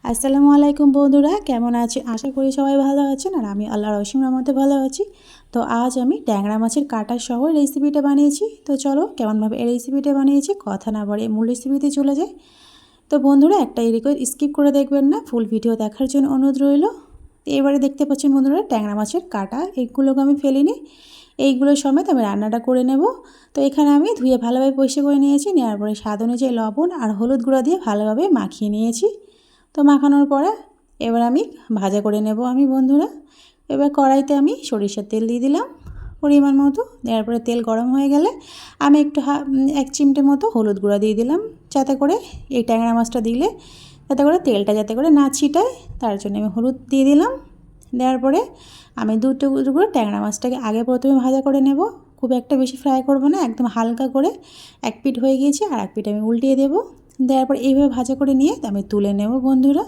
আসসালামু আলাইকুম বন্ধুরা, কেমন আছেন? আশা করি সবাই ভালো আছেন আর আমি আল্লাহর অসীম রহমতে ভালো আছি। তো আজ আমি ট্যাংরা মাছের কাটা সহ রেসিপিটা বানিয়েছি। তো চলো কেমনভাবে এই রেসিপিটা বানিয়েছি কথা না বাড়িয়ে মূল রেসিপিতে চলে যাই। তো বন্ধুরা একটা রিকোয়েস্ট স্কিপ করে দেখবেন না, ফুল ভিডিও দেখার জন্য অনুরোধ রইল। তো এবারে দেখতে পাচ্ছেন বন্ধুরা ট্যাংরা মাছের কাটা, এইগুলোকে আমি ফেলিনি, এইগুলো সমেত আমি রান্নাটা করে নেব। তো এখানে আমি ধুয়ে ভালোভাবে পরিষ্কার করে নিয়েছি, নেওয়ার পরে স্বাদ অনুযায়ী লবণ আর হলুদ গুঁড়া দিয়ে ভালোভাবে মাখিয়ে নিয়েছি। তো মাখানোর পরে এবার আমি ভাজা করে নেব বন্ধুরা। এবার কড়াইতে আমি সরিষার তেল দিয়ে দিলাম পরিমাণ মতো। দেওয়ার পরে তেল গরম হয়ে গেলে আমি একটু এক চিমটে মতো হলুদ গুঁড়া দিয়ে দিলাম, যাতে করে এই ট্যাংরা মাছটা দিলে যাতে করে তেলটা যাতে করে না ছিটায়, তার জন্য আমি হলুদ দিয়ে দিলাম। দেওয়ার পরে আমি দু টুকরো ট্যাংরা মাছটাকে আগে প্রথমে ভাজা করে নেব, খুব একটা বেশি ফ্রাই করব না, একদম হালকা করে। এক পিঠ হয়ে গিয়েছে আর এক পিঠ আমি উল্টিয়ে দেবো। দেওয়ার পর এইভাবে ভাজা করে নিয়ে আমি তুলে নেব বন্ধুরা।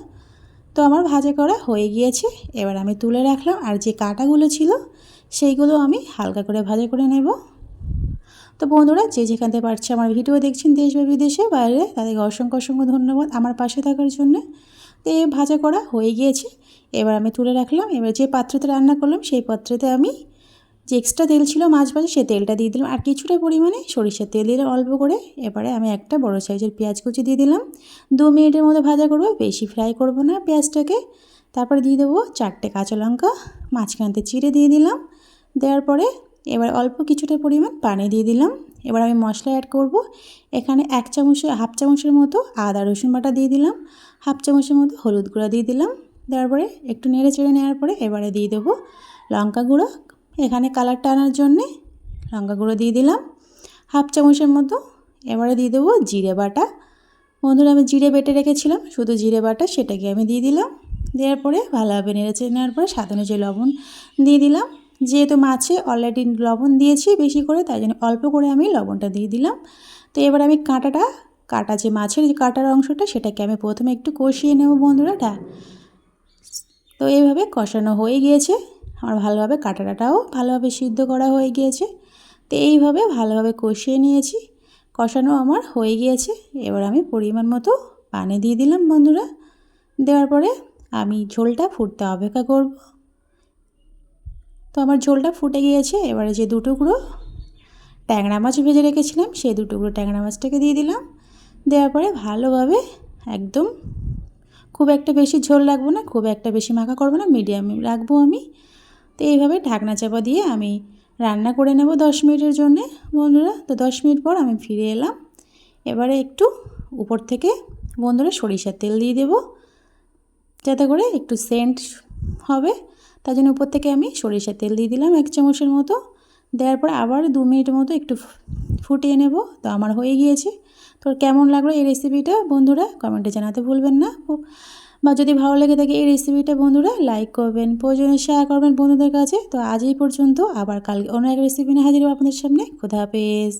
তো আমার ভাজা করা হয়ে গিয়েছে, এবার আমি তুলে রাখলাম। আর যে কাঁটাগুলো ছিল সেইগুলো আমি হালকা করে ভাজা করে নেব। তো বন্ধুরা যে যেখান থেকে পারছে আমার ভিডিও দেখছেন দেশ বা বিদেশে বাইরে, তাদেরকে অসংখ্য অসংখ্য ধন্যবাদ আমার পাশে থাকার জন্য। তো এই ভাজা করা হয়ে গিয়েছে, এবার আমি তুলে রাখলাম। এবার যে পাত্রতে রান্না করলাম সেই পাত্রতে আমি যে এক্সট্রা তেল ছিল মাছ ভাজা সেই তেলটা দিয়ে দিলাম, আর কিছুটা পরিমাণে সরিষার তেল দিলাম অল্প করে। এবারে আমি একটা বড় সাইজের পেঁয়াজ কুচি দিয়ে দিলাম। 2 মিনিটের মধ্যে ভাজা করব, বেশি ফ্রাই করব না পেঁয়াজটাকে। তারপরে দিয়ে দেবো 4টে কাঁচা লঙ্কা মাঝখানতে চিড়ে দিয়ে দিলাম। দেওয়ার পরে এবার অল্প কিছুটা পরিমাণ পানি দিয়ে দিলাম। এবার আমি মশলা অ্যাড করব। এখানে হাফ চামচের মতো আদা রসুন বাটা দিয়ে দিলাম, হাফ চামচের মতো হলুদ গুঁড়া দিয়ে দিলাম। দেওয়ার পরে একটু নেড়ে চেড়ে নেওয়ার পরে এবারে দিয়ে দেবো লঙ্কা গুঁড়ো, এখানে কালারটা আনার জন্যে লঙ্কা গুঁড়ো দিয়ে দিলাম হাফ চামচের মতো। এবারে দিয়ে দেবো জিরে বাটা। বন্ধুরা আমি জিরে বেটে রেখেছিলাম, শুধু জিরে বাটা সেটাকে আমি দিয়ে দিলাম। দেওয়ার পরে ভালোভাবে নেড়ে চেড়ে নেওয়ার পরে স্বাদ অনুযায়ী লবণ দিয়ে দিলাম। যেহেতু মাছে অলরেডি লবণ দিয়েছি বেশি করে, তাই জন্য অল্প করে আমি লবণটা দিয়ে দিলাম। তো এবার আমি কাটা যে মাছের যে কাটার অংশটা সেটাকে আমি প্রথমে একটু কষিয়ে নেব বন্ধুরা। তো এইভাবে কষানো হয়ে গিয়েছে আমার, ভালোভাবে কাটাটাও ভালোভাবে সিদ্ধ করা হয়ে গিয়েছে। তো এইভাবে ভালোভাবে কষিয়ে নিয়েছি, কষানো আমার হয়ে গিয়েছে। এবার আমি পরিমাণ মতো পানি দিয়ে দিলাম বন্ধুরা। দেওয়ার পরে আমি ঝোলটা ফুটতে অপেক্ষা করব। তো আমার ঝোলটা ফুটে গিয়েছে, এবারে যে 2 টুকরো ট্যাংরা মাছ ভেজে রেখেছিলাম সেই 2 টুকরো ট্যাংরা মাছটাকে দিয়ে দিলাম। দেওয়ার পরে ভালোভাবে একদম, খুব একটা বেশি ঝোল রাখবো না, খুব একটা বেশি মাখা করবো না, মিডিয়াম রাখবো আমি। তো এইভাবে ঢাকনা চাপা দিয়ে আমি রান্না করে নেব 10 মিনিটের জন্যে বন্ধুরা। তো 10 মিনিট পর আমি ফিরে এলাম। এবারে একটু উপর থেকে বন্ধুরা সরিষার তেল দিয়ে দেব, যাতে করে একটু সেন্ট হবে, তার জন্য উপর থেকে আমি সরিষার তেল দিয়ে দিলাম 1 চামচের মতো। দেওয়ার পর আবার 2 মিনিটের মতো একটু ফুটিয়ে নেব। তো আমার হয়ে গিয়েছে। তো কেমন লাগলো এই রেসিপিটা বন্ধুরা কমেন্টে জানাতে ভুলবেন না। বা যদি ভালো লেগে থাকে এই রেসিপিটা বন্ধুরা লাইক করবেন, প্রয়োজনে শেয়ার করবেন বন্ধুদের কাছে। তো আজ এই পর্যন্ত, আবার কালকে অন্য এক রেসিপি নিয়ে হাজির হব আপনাদের সামনে। খোদা হাফেজ।